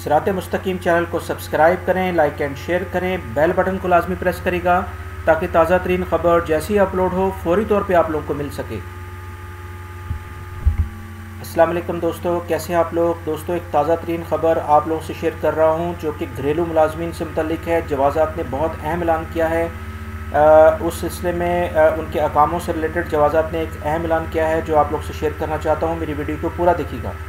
सिरात मुस्तकीम चैनल को सब्सक्राइब करें, लाइक एंड शेयर करें, बेल बटन को लाजमी प्रेस करेगा ताकि ताज़ा तरीन ख़बर जैसे ही अपलोड हो फौरी तौर पे आप लोगों को मिल सके। अस्सलाम वालेकुम दोस्तों, कैसे हैं आप लोग। दोस्तों, एक ताज़ा तरीन ख़बर आप लोगों से शेयर कर रहा हूं जो कि घरेलू मुलाजमीन से मुतल्लिक है। जवाज़ात ने बहुत अहम ऐलान किया है। उस सिलसिले में उनके अकामों से रिलेटेड जवाज़ात ने एक अहम ऐलान किया है जो आप लोग से शेयर करना चाहता हूं। मेरी वीडियो को पूरा देखिएगा।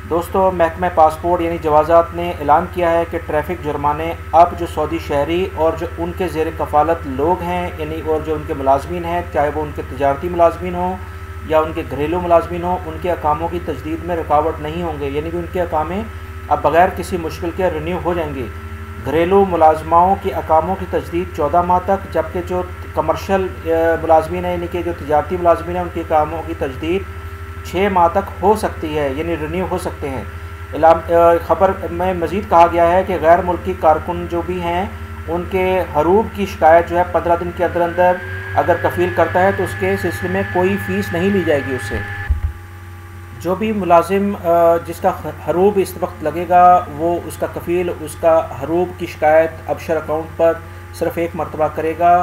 दोस्तों, महकमा पासपोर्ट यानी जवाज़ात ने ऐलान किया है कि ट्रैफ़िक जुर्माने अब जो सऊदी शहरी और जो उनके ज़ेर कफ़ालत लोग हैं यानी और जो उनके मुलाजमीन हैं, चाहे वो उनके तिजारती मुलाजमीन हों या उनके घरेलू मुलाजमीन हों, उनके अकामों की तजदीद में रुकावट नहीं होंगे। यानी कि उनके अकामे अब बग़ैर किसी मुश्किल के रिन्यू हो जाएंगे। घरेलू मुलाजमाओं के अकामों की तजदीद 14 माह तक, जबकि जो कमर्शल मुलाजमीन है यानी कि जो तिजारती मुलाजमीन हैं उनके अकामों की तजदीद 6 माह तक हो सकती है, यानी रिन्यू हो सकते हैं। ख़बर में मज़ीद कहा गया है कि गैर मुल्की कारकुन जो भी हैं उनके हरूब की शिकायत जो है 15 दिन के अंदर अंदर अगर कफ़ील करता है तो उसके सिलसिले में कोई फ़ीस नहीं ली जाएगी उससे। जो भी मुलाजिम जिसका हरूब इस वक्त लगेगा वो उसका कफ़ील उसका हरूब की शिकायत अबशर अकाउंट पर सिर्फ़ एक मरतबा करेगा।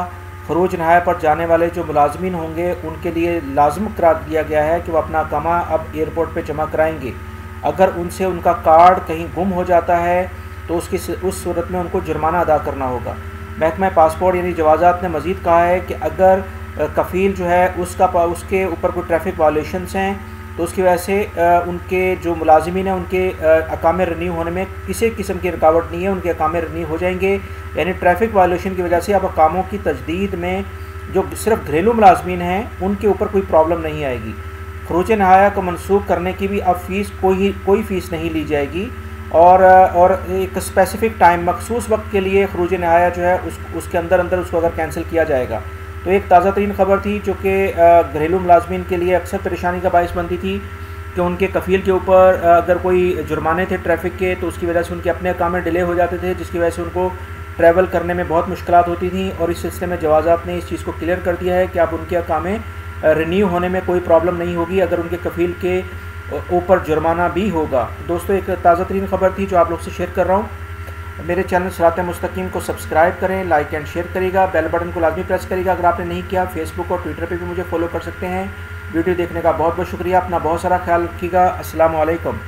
खरूज नहाया पर जाने वाले जो मुलाजमीन होंगे उनके लिए लाजम करार दिया गया है कि वह अपना अकामा अब एयरपोर्ट पे जमा कराएंगे। अगर उनसे उनका कार्ड कहीं गुम हो जाता है तो उस सूरत में उनको जुर्माना अदा करना होगा। महकमा पासपोर्ट यानी जवाज़ात ने मज़ीद कहा है कि अगर कफ़ील जो है उसके ऊपर कोई ट्रैफिक वायलेशंस हैं तो उसकी वजह से उनके जो मुलाजिमीन हैं उनके अकामे रिन्यू होने में किसी किस्म की रुकावट नहीं है, उनके अकामे रिन्यू हो जाएंगे। यानी ट्रैफिक वायलेशन की वजह से अब अकामों की तजदीद में जो सिर्फ घरेलू मुलाजमीन हैं उनके ऊपर कोई प्रॉब्लम नहीं आएगी। खरूज नहाया को मनसूख करने की भी अब फ़ीस कोई फ़ीस नहीं ली जाएगी और एक स्पेसिफ़िक टाइम मखसूस वक्त के लिए खरूज नहाया जो है उसके अंदर उसको अगर कैंसिल किया जाएगा। तो एक ताज़ा तरीन ख़बर थी जो कि घरेलू मुलाजमीन के लिए अक्सर परेशानी का बाइस बनती थी कि उनके कफ़ील के ऊपर अगर कोई जुर्माने थे ट्रैफिक के तो उसकी वजह से उनके अपने अकामे डिले हो जाते थे, जिसकी वजह से उनको ट्रैवल करने में बहुत मुश्किलात होती थी। और इस सिलसिले में जवाज़ात ने इस चीज़ को क्लियर कर दिया है कि अब उनके अकामे रिन्यू होने में कोई प्रॉब्लम नहीं होगी अगर उनके कफ़ील के ऊपर जुर्माना भी होगा। दोस्तों, एक ताज़ा तरीन ख़बर थी जो आप लोग से शेयर कर रहा हूँ। मेरे चैनल सिरात मुस्तकीम को सब्सक्राइब करें, लाइक एंड शेयर करिएगा, बेल बटन को लाजमी प्रेस करिएगा अगर आपने नहीं किया। फेसबुक और ट्विटर पे भी मुझे फॉलो कर सकते हैं। वीडियो देखने का बहुत बहुत शुक्रिया। अपना बहुत सारा ख्याल रखिएगा। अस्सलाम वालेकुम।